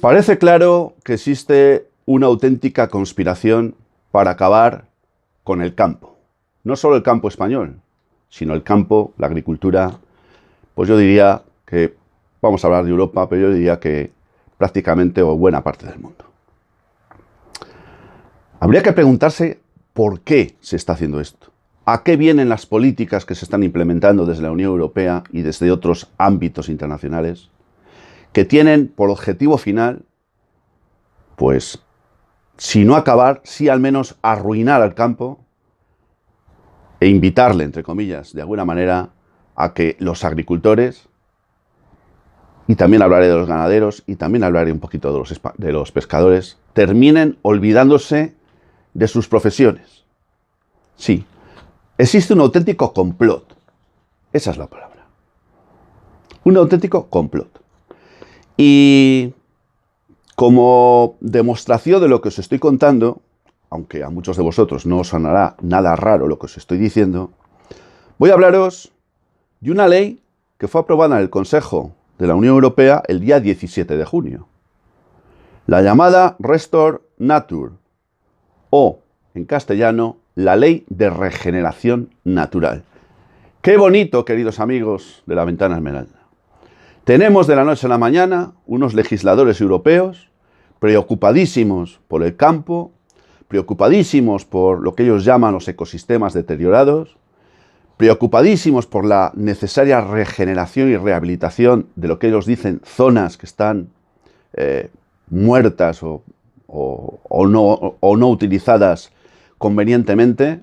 Parece claro que existe una auténtica conspiración para acabar con el campo. No solo el campo español, sino el campo, la agricultura. Pues yo diría que, vamos a hablar de Europa, pero yo diría que prácticamente o buena parte del mundo. Habría que preguntarse por qué se está haciendo esto. ¿A qué vienen las políticas que se están implementando desde la Unión Europea y desde otros ámbitos internacionales que tienen por objetivo final, pues, si no acabar, sí al menos arruinar al campo e invitarle, entre comillas, de alguna manera, a que los agricultores, y también hablaré de los ganaderos, y también hablaré un poquito de los pescadores, terminen olvidándose de sus profesiones? Sí, existe un auténtico complot. Esa es la palabra. Un auténtico complot. Y como demostración de lo que os estoy contando, aunque a muchos de vosotros no os sonará nada raro lo que os estoy diciendo, voy a hablaros de una ley que fue aprobada en el Consejo de la Unión Europea el día 17 de junio. La llamada Restore Nature, o, en castellano, la Ley de Regeneración Natural. ¡Qué bonito, queridos amigos de la Ventana Esmeralda! Tenemos de la noche a la mañana unos legisladores europeos preocupadísimos por el campo, preocupadísimos por lo que ellos llaman los ecosistemas deteriorados, preocupadísimos por la necesaria regeneración y rehabilitación de lo que ellos dicen zonas que están muertas o no utilizadas convenientemente,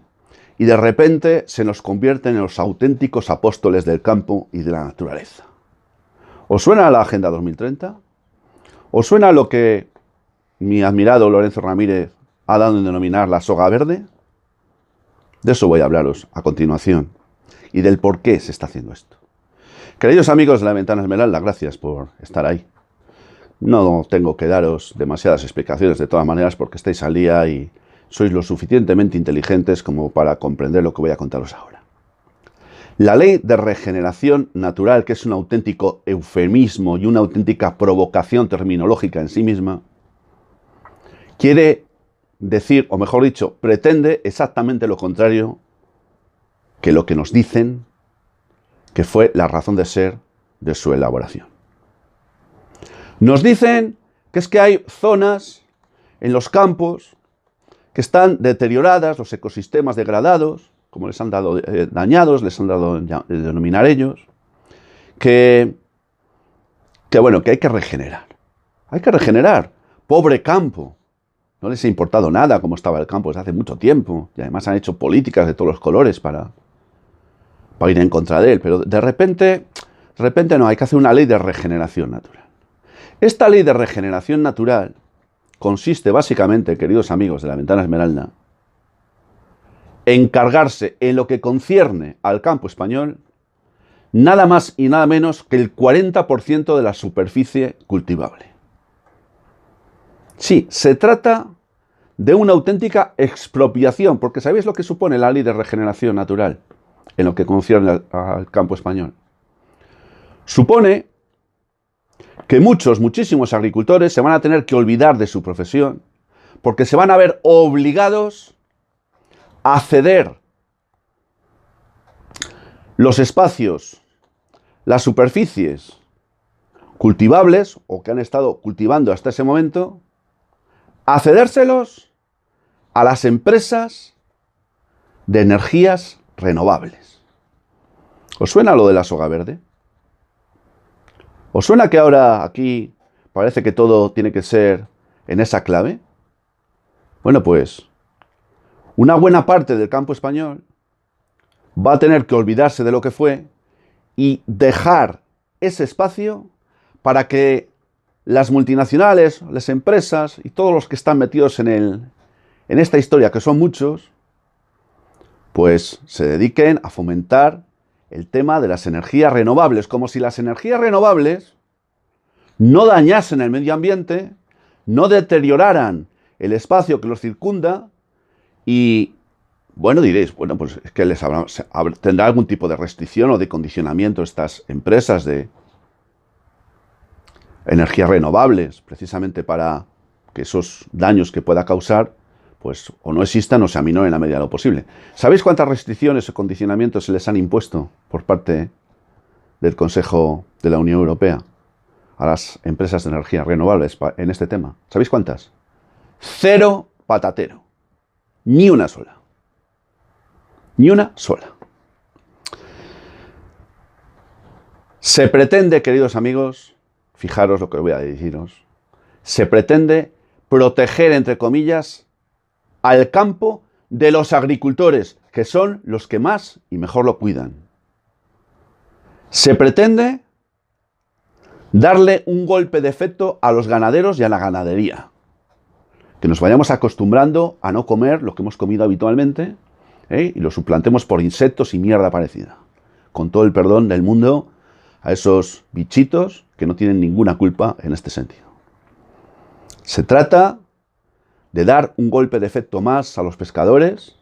y de repente se nos convierten en los auténticos apóstoles del campo y de la naturaleza. ¿Os suena la Agenda 2030? ¿Os suena lo que mi admirado Lorenzo Ramírez ha dado en denominar la soga verde? De eso voy a hablaros a continuación y del por qué se está haciendo esto. Queridos amigos de la Ventana Esmeralda, gracias por estar ahí. No tengo que daros demasiadas explicaciones de todas maneras porque estáis al día y sois lo suficientemente inteligentes como para comprender lo que voy a contaros ahora. La Ley de Regeneración Natural, que es un auténtico eufemismo y una auténtica provocación terminológica en sí misma, quiere decir, o mejor dicho, pretende exactamente lo contrario que lo que nos dicen que fue la razón de ser de su elaboración. Nos dicen que es que hay zonas en los campos que están deterioradas, los ecosistemas degradados, como les han dado dañados, les han dado denominar ellos, que hay que regenerar. Hay que regenerar. Pobre campo. No les ha importado nada cómo estaba el campo desde hace mucho tiempo. Y además han hecho políticas de todos los colores para ir en contra de él. Pero de repente no, hay que hacer una ley de regeneración natural. Esta ley de regeneración natural consiste básicamente, queridos amigos de la Ventana Esmeralda, en cargarse en lo que concierne al campo español nada más y nada menos que el 40% de la superficie cultivable. Sí, se trata de una auténtica expropiación, porque ¿sabéis lo que supone la ley de regeneración natural en lo que concierne al campo español? Supone que muchísimos agricultores se van a tener que olvidar de su profesión porque se van a ver obligados a ceder los espacios, las superficies cultivables o que han estado cultivando hasta ese momento, a cedérselos a las empresas de energías renovables. ¿Os suena lo de la soga verde? ¿Os suena que ahora aquí parece que todo tiene que ser en esa clave? Bueno, pues una buena parte del campo español va a tener que olvidarse de lo que fue y dejar ese espacio para que las multinacionales, las empresas y todos los que están metidos en esta historia, que son muchos, pues se dediquen a fomentar el tema de las energías renovables, como si las energías renovables no dañasen el medio ambiente, no deterioraran el espacio que los circunda y, bueno, diréis, bueno, pues es que tendrá algún tipo de restricción o de condicionamiento estas empresas de energías renovables, precisamente para que esos daños que pueda causar, pues o no existan o se aminoren en la medida de lo posible. ¿Sabéis cuántas restricciones o condicionamientos se les han impuesto por parte del Consejo de la Unión Europea a las empresas de energías renovables en este tema? ¿Sabéis cuántas? 0 patatero. Ni una sola. Ni una sola. Se pretende, queridos amigos, fijaros lo que voy a deciros, se pretende proteger, entre comillas, al campo de los agricultores, que son los que más y mejor lo cuidan. Se pretende darle un golpe de efecto a los ganaderos y a la ganadería. Que nos vayamos acostumbrando a no comer lo que hemos comido habitualmente, y lo suplantemos por insectos y mierda parecida. Con todo el perdón del mundo a esos bichitos que no tienen ninguna culpa en este sentido. Se trata de dar un golpe de efecto más a los pescadores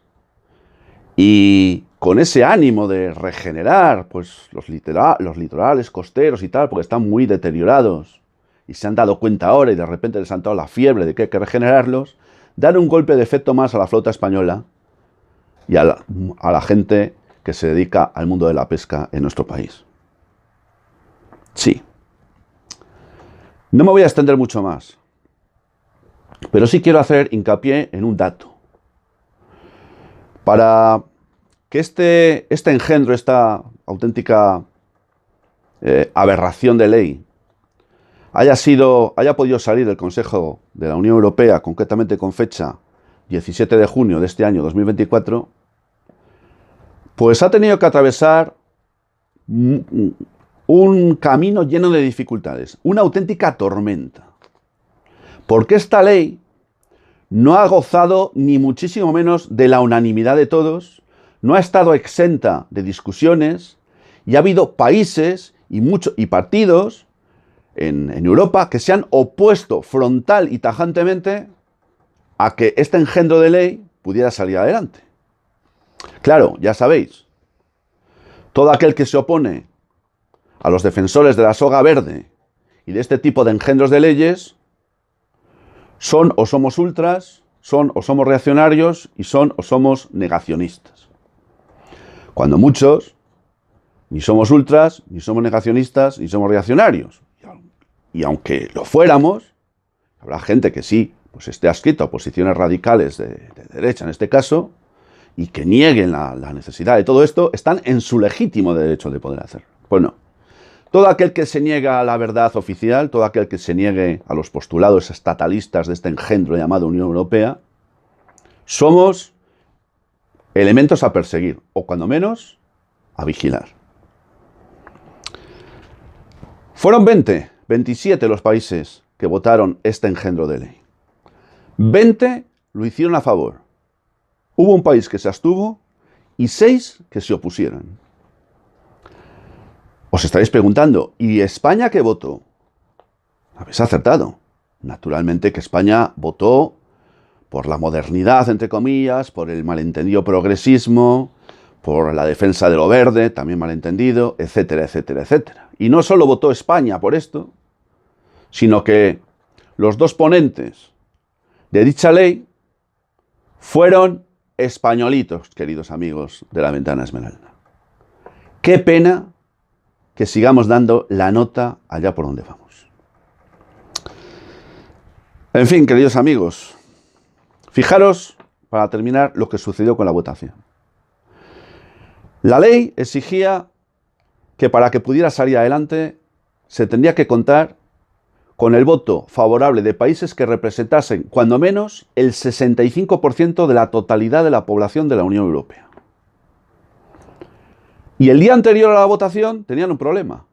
y con ese ánimo de regenerar pues, los litorales costeros y tal, porque están muy deteriorados y se han dado cuenta ahora y de repente les han dado la fiebre de que hay que regenerarlos, dar un golpe de efecto más a la flota española y a la gente que se dedica al mundo de la pesca en nuestro país. Sí. No me voy a extender mucho más, pero sí quiero hacer hincapié en un dato. Para que este engendro, esta auténtica aberración de ley, haya podido salir del Consejo de la Unión Europea, concretamente con fecha 17 de junio de este año 2024, pues ha tenido que atravesar un camino lleno de dificultades, una auténtica tormenta. Porque esta ley no ha gozado ni muchísimo menos de la unanimidad de todos, no ha estado exenta de discusiones y ha habido países y partidos en Europa que se han opuesto frontal y tajantemente a que este engendro de ley pudiera salir adelante. Claro, ya sabéis, todo aquel que se opone a los defensores de la soga verde y de este tipo de engendros de leyes son o somos ultras, son o somos reaccionarios y son o somos negacionistas. Cuando muchos ni somos ultras, ni somos negacionistas, ni somos reaccionarios. Y aunque lo fuéramos, habrá gente que sí pues esté adscrito a posiciones radicales de derecha en este caso, y que nieguen la necesidad de todo esto, están en su legítimo derecho de poder hacerlo. Pues no. Todo aquel que se niega a la verdad oficial, todo aquel que se niegue a los postulados estatalistas de este engendro llamado Unión Europea, somos elementos a perseguir, o cuando menos, a vigilar. Fueron 27 los países que votaron este engendro de ley. 20 lo hicieron a favor. Hubo un país que se abstuvo y 6 que se opusieron. Os estaréis preguntando, ¿y España qué votó? Habéis acertado. Naturalmente que España votó por la modernidad, entre comillas, por el malentendido progresismo, por la defensa de lo verde, también malentendido, etcétera, etcétera, etcétera. Y no solo votó España por esto, sino que los dos ponentes de dicha ley fueron españolitos, queridos amigos de la Ventana Esmeralda. Qué pena que sigamos dando la nota allá por donde vamos. En fin, queridos amigos, fijaros, para terminar, lo que sucedió con la votación. La ley exigía que para que pudiera salir adelante se tendría que contar con el voto favorable de países que representasen, cuando menos, el 65% de la totalidad de la población de la Unión Europea. Y el día anterior a la votación tenían un problema.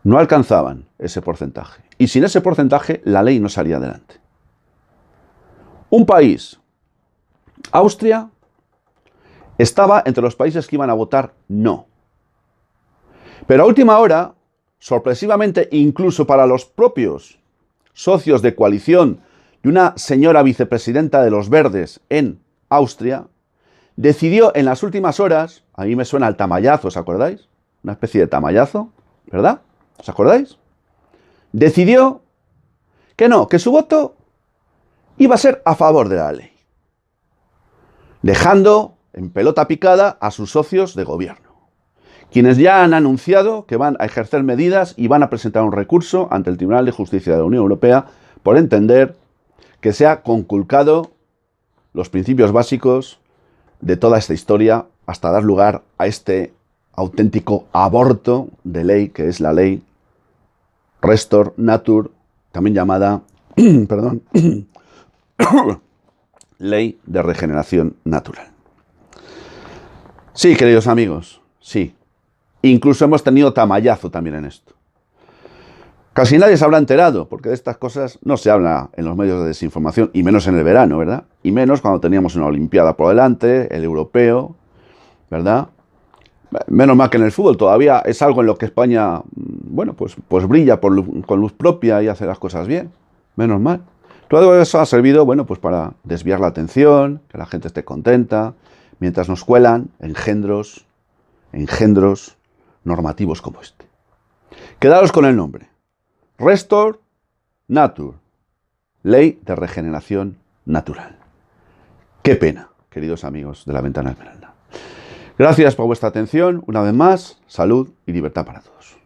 No alcanzaban ese porcentaje. Y sin ese porcentaje la ley no salía adelante. Un país, Austria, estaba entre los países que iban a votar no. Pero a última hora, sorpresivamente incluso para los propios socios de coalición de una señora vicepresidenta de los Verdes en Austria, decidió en las últimas horas, a mí me suena al tamallazo, ¿os acordáis? Una especie de tamallazo, ¿verdad? ¿Os acordáis? decidió que no, que su voto iba a ser a favor de la ley, dejando en pelota picada a sus socios de gobierno, quienes ya han anunciado que van a ejercer medidas y van a presentar un recurso ante el Tribunal de Justicia de la Unión Europea por entender que se ha conculcado los principios básicos de toda esta historia hasta dar lugar a este auténtico aborto de ley que es la ley Restore Nature, también llamada perdón, ley de regeneración natural. Sí, queridos amigos, sí. Incluso hemos tenido tamallazo también en esto. Casi nadie se habrá enterado, porque de estas cosas no se habla en los medios de desinformación, y menos en el verano, ¿verdad? Y menos cuando teníamos una Olimpiada por delante, el europeo, ¿verdad? Menos mal que en el fútbol todavía es algo en lo que España, bueno, pues brilla con luz propia y hace las cosas bien. Menos mal. Todo eso ha servido, bueno, pues para desviar la atención, que la gente esté contenta, mientras nos cuelan engendros normativos como este. Quedaros con el nombre. Restore Nature. Ley de regeneración natural. Qué pena, queridos amigos de La Ventana Esmeralda. Gracias por vuestra atención. Una vez más, salud y libertad para todos.